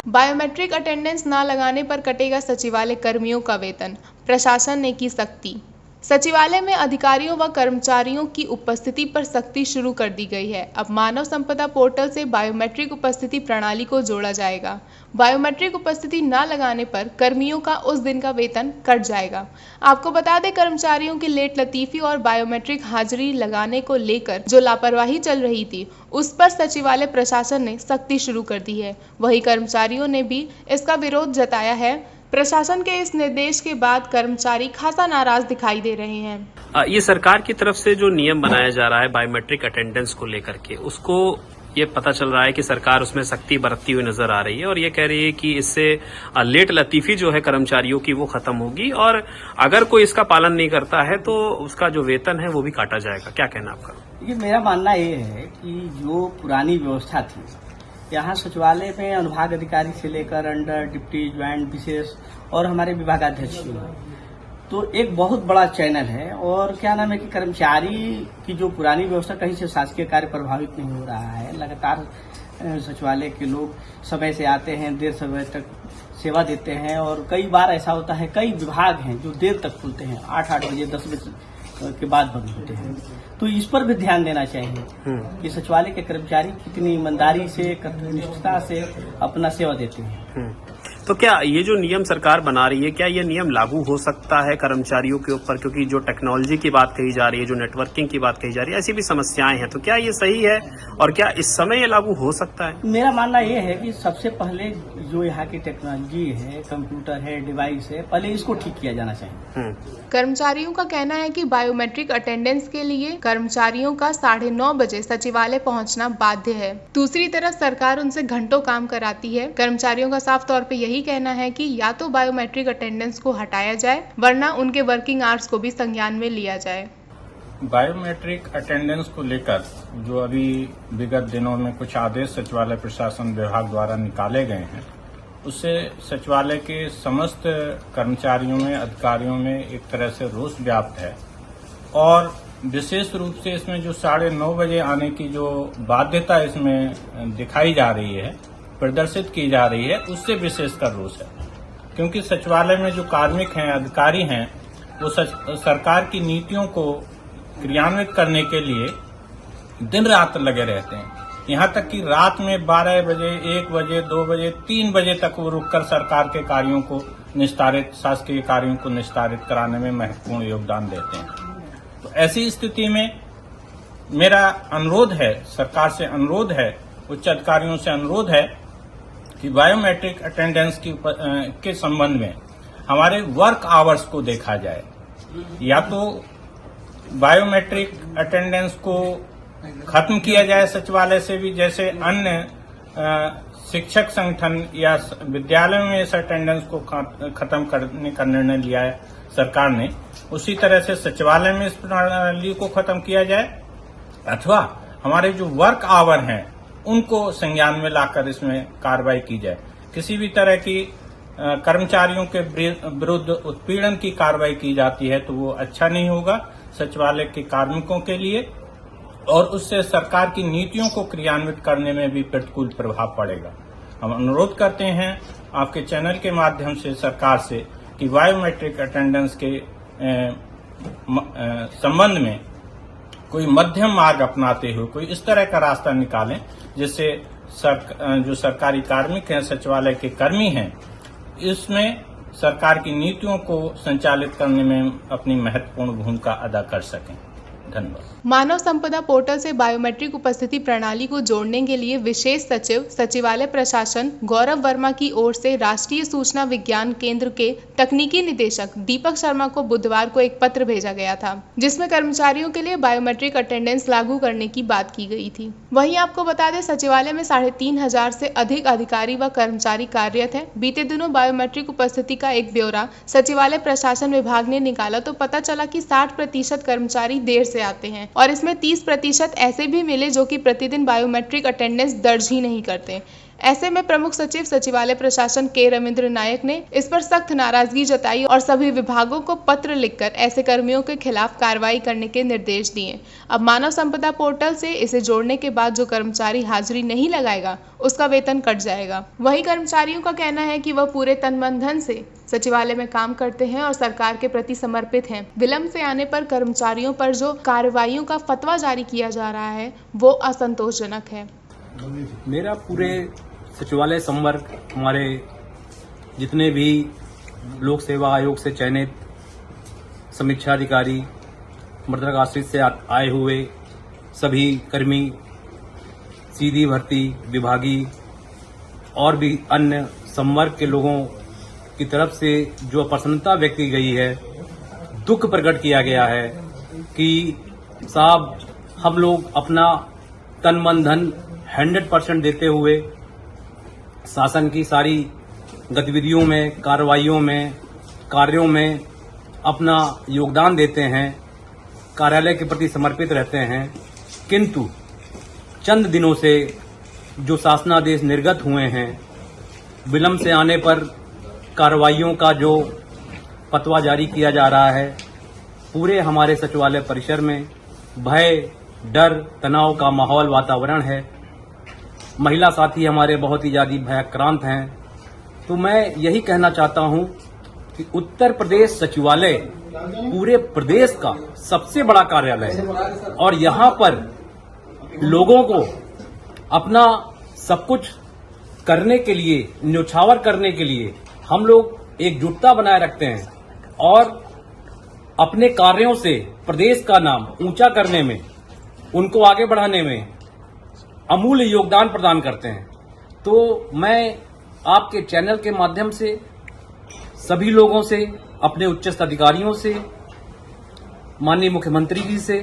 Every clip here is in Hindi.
बायोमेट्रिक अटेंडेंस न लगाने पर कटेगा सचिवालय कर्मियों का वेतन, प्रशासन ने की सख्ती। सचिवालय में अधिकारियों व कर्मचारियों की उपस्थिति पर सख्ती शुरू कर दी गई है। अब मानव संपदा पोर्टल से बायोमेट्रिक उपस्थिति प्रणाली को जोड़ा जाएगा। बायोमेट्रिक उपस्थिति न लगाने पर कर्मियों का उस दिन का वेतन कट जाएगा। आपको बता दें, कर्मचारियों की लेट लतीफी और बायोमेट्रिक हाजिरी लगाने को लेकर जो लापरवाही चल रही थी, उस पर सचिवालय प्रशासन ने सख्ती शुरू कर दी है। वहीं कर्मचारियों ने भी इसका विरोध जताया है। प्रशासन के इस निर्देश के बाद कर्मचारी खासा नाराज दिखाई दे रहे हैं। ये सरकार की तरफ से जो नियम बनाया जा रहा है बायोमेट्रिक अटेंडेंस को लेकर के, उसको ये पता चल रहा है कि सरकार उसमें सख्ती बरतती हुई नजर आ रही है और ये कह रही है कि इससे लेट लतीफी जो है कर्मचारियों की वो खत्म होगी और अगर कोई इसका पालन नहीं करता है तो उसका जो वेतन है वो भी काटा जाएगा। क्या कहना आपका? ये मेरा मानना ये है कि जो पुरानी व्यवस्था थी, यहाँ सचिवालय में अनुभाग अधिकारी से लेकर अंडर, डिप्टी, ज्वाइंट, विशेष और हमारे विभागाध्यक्ष भी हैं, तो एक बहुत बड़ा चैनल है। और क्या नाम है कि कर्मचारी की जो पुरानी व्यवस्था, कहीं से शासकीय कार्य प्रभावित नहीं हो रहा है। लगातार सचिवालय के लोग समय से आते हैं, देर समय तक सेवा देते हैं और कई बार ऐसा होता है, कई विभाग हैं जो देर तक खुलते हैं, 8 बजे 10 बजे के बाद बंद होते हैं। तो इस पर भी ध्यान देना चाहिए कि सचिवालय के कर्मचारी कितनी ईमानदारी से, कर्तव्यनिष्ठता से अपना सेवा देते हैं। तो क्या ये जो नियम सरकार बना रही है, क्या ये नियम लागू हो सकता है कर्मचारियों के ऊपर? क्योंकि जो टेक्नोलॉजी की बात कही जा रही है, जो नेटवर्किंग की बात कही जा रही है, ऐसी भी समस्याएं हैं, तो क्या ये सही है और क्या इस समय ये लागू हो सकता है? मेरा मानना ये है कि सबसे पहले जो यहाँ की टेक्नोलॉजी है, कंप्यूटर है, डिवाइस है, पहले इसको ठीक किया जाना चाहिए। कर्मचारियों का कहना है कि बायोमेट्रिक अटेंडेंस के लिए कर्मचारियों का 9:30 बजे सचिवालय पहुंचना बाध्य है। दूसरी तरफ सरकार उनसे घंटों काम कराती है। कर्मचारियों का साफ तौर पे यही कहना है कि या तो बायोमेट्रिक अटेंडेंस को हटाया जाए, वरना उनके वर्किंग आवर्स को भी संज्ञान में लिया जाए। बायोमेट्रिक अटेंडेंस को लेकर जो अभी विगत दिनों में कुछ आदेश सचिवालय प्रशासन विभाग द्वारा निकाले गए हैं, उससे सचिवालय के समस्त कर्मचारियों में, अधिकारियों में एक तरह से रोष व्याप्त है और विशेष रूप से इसमें जो 9:30 बजे आने की जो बाध्यता इसमें दिखाई जा रही है, प्रदर्शित की जा रही है, उससे विशेषकर रोष है। क्योंकि सचिवालय में जो कार्मिक हैं, अधिकारी हैं, वो सरकार की नीतियों को क्रियान्वित करने के लिए दिन रात लगे रहते हैं। यहाँ तक कि रात में 12 बजे, 1 बजे, 2 बजे, 3 बजे तक वो रुककर सरकार के कार्यों को निस्तारित, शासकीय कार्यों को निस्तारित कराने में महत्वपूर्ण योगदान देते हैं। तो ऐसी स्थिति में मेरा अनुरोध है, सरकार से अनुरोध है, उच्च अधिकारियों से अनुरोध है कि बायोमेट्रिक अटेंडेंस के संबंध में हमारे वर्क आवर्स को देखा जाए। या तो बायोमेट्रिक अटेंडेंस को खत्म किया जाए सचिवालय से भी, जैसे अन्य शिक्षक संगठन या विद्यालयों में इस अटेंडेंस को खत्म करने का निर्णय लिया है सरकार ने, उसी तरह से सचिवालय में इस प्रणाली को खत्म किया जाए, अथवा हमारे जो वर्क आवर हैं उनको संज्ञान में लाकर इसमें कार्रवाई की जाए। किसी भी तरह की कर्मचारियों के विरुद्ध उत्पीड़न की कार्रवाई की जाती है तो वो अच्छा नहीं होगा सचिवालय के कार्मिकों के लिए और उससे सरकार की नीतियों को क्रियान्वित करने में भी प्रतिकूल प्रभाव पड़ेगा। हम अनुरोध करते हैं आपके चैनल के माध्यम से सरकार से कि बायोमेट्रिक अटेंडेंस के संबंध में कोई मध्यम मार्ग अपनाते हुए कोई इस तरह का रास्ता निकालें जिससे जो सरकारी कार्मिक हैं, सचिवालय के कर्मी हैं, इसमें सरकार की नीतियों को संचालित करने में अपनी महत्वपूर्ण भूमिका अदा कर सकें। धन्यवाद। मानव संपदा पोर्टल से बायोमेट्रिक उपस्थिति प्रणाली को जोड़ने के लिए विशेष सचिव सचिवालय प्रशासन गौरव वर्मा की ओर से राष्ट्रीय सूचना विज्ञान केंद्र के तकनीकी निदेशक दीपक शर्मा को बुधवार को एक पत्र भेजा गया था, जिसमें कर्मचारियों के लिए बायोमेट्रिक अटेंडेंस लागू करने की बात की गई थी। वहीं आपको बता दें, सचिवालय में 3,500 से अधिक अधिकारी व कर्मचारी कार्यरत हैं। बीते दिनों बायोमेट्रिक उपस्थिति का एक ब्यौरा सचिवालय प्रशासन विभाग ने निकाला तो पता चला कि 60% कर्मचारी देर से आते हैं और इसमें 30% ऐसे भी मिले जो कि प्रतिदिन बायोमेट्रिक अटेंडेंस दर्ज ही नहीं करते। ऐसे में प्रमुख सचिव सचिवालय प्रशासन के रविंद्र नायक ने इस पर सख्त नाराजगी जताई और सभी विभागों को पत्र लिखकर ऐसे कर्मियों के खिलाफ कार्रवाई करने के निर्देश दिए। अब मानव संपदा पोर्टल से इसे जोड़ने के बाद जो कर्मचारी हाजिरी नहीं लगाएगा उसका वेतन कट जाएगा। वही कर्मचारियों का कहना है कि वह पूरे तन मन धन से सचिवालय में काम करते हैं और सरकार के प्रति समर्पित हैं। विलंब से आने पर कर्मचारियों पर जो कार्रवाइयों का फतवा जारी किया जा रहा है वो असंतोषजनक है। मेरा पूरे सचिवालय संवर्ग, हमारे जितने भी लोक सेवा आयोग से चयनित समीक्षा अधिकारी, मृतक आश्रित से आए हुए सभी कर्मी, सीधी भर्ती विभागीय और भी अन्य संवर्ग के लोगों की तरफ से जो अप्रसन्नता व्यक्त की गई है, दुख प्रकट किया गया है कि साहब हम लोग अपना तन मन धन 100% देते हुए शासन की सारी गतिविधियों में, कार्रवाइयों में, कार्यों में अपना योगदान देते हैं, कार्यालय के प्रति समर्पित रहते हैं, किंतु चंद दिनों से जो शासनादेश निर्गत हुए हैं, विलंब से आने पर कार्रवाइयों का जो फतवा जारी किया जा रहा है, पूरे हमारे सचिवालय परिसर में भय, डर, तनाव का माहौल, वातावरण है। महिला साथी हमारे बहुत ही ज्यादा भयाक्रांत हैं। तो मैं यही कहना चाहता हूं कि उत्तर प्रदेश सचिवालय पूरे प्रदेश का सबसे बड़ा कार्यालय है और यहां पर लोगों को अपना सब कुछ करने के लिए, न्योछावर करने के लिए हम लोग एकजुटता बनाए रखते हैं और अपने कार्यों से प्रदेश का नाम ऊंचा करने में, उनको आगे बढ़ाने में अमूल्य योगदान प्रदान करते हैं। तो मैं आपके चैनल के माध्यम से सभी लोगों से, अपने उच्चस्थ अधिकारियों से, माननीय मुख्यमंत्री जी से,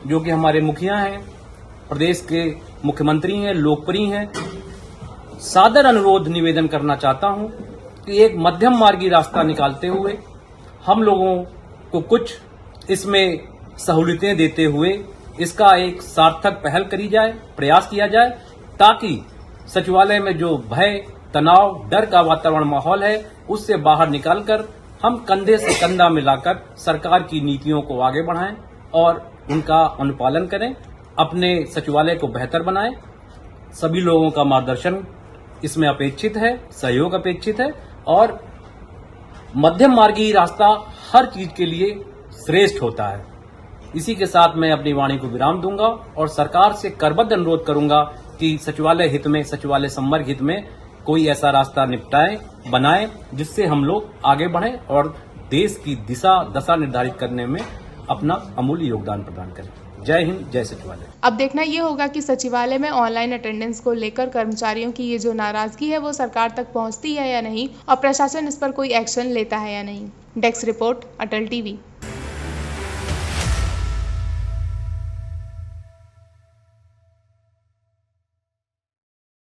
जो कि हमारे मुखिया हैं, प्रदेश के मुख्यमंत्री हैं, लोकप्रिय हैं, सादर अनुरोध निवेदन करना चाहता हूं कि एक मध्यम मार्गी रास्ता निकालते हुए हम लोगों को कुछ इसमें सहूलियतें देते हुए इसका एक सार्थक पहल करी जाए, प्रयास किया जाए, ताकि सचिवालय में जो भय, तनाव, डर का वातावरण माहौल है उससे बाहर निकालकर हम कंधे से कंधा मिलाकर सरकार की नीतियों को आगे बढ़ाएं और उनका अनुपालन करें, अपने सचिवालय को बेहतर बनाएं। सभी लोगों का मार्गदर्शन इसमें अपेक्षित है, सहयोग अपेक्षित है और मध्यम मार्गी रास्ता हर चीज के लिए श्रेष्ठ होता है। इसी के साथ मैं अपनी वाणी को विराम दूंगा और सरकार से करबद्ध अनुरोध करूंगा कि सचिवालय हित में, सचिवालय संवर्ग हित में कोई ऐसा रास्ता बनाएं जिससे हम लोग आगे बढ़ें और देश की दशा निर्धारित करने में अपना अमूल्य योगदान प्रदान करें। जय हिंद, जय सचिवालय। अब देखना ये होगा कि सचिवालय में ऑनलाइन अटेंडेंस को लेकर कर्मचारियों की ये जो नाराजगी है वो सरकार तक पहुंचती है या नहीं और प्रशासन इस पर कोई एक्शन लेता है या नहीं। डेस्क रिपोर्ट, अटल टीवी।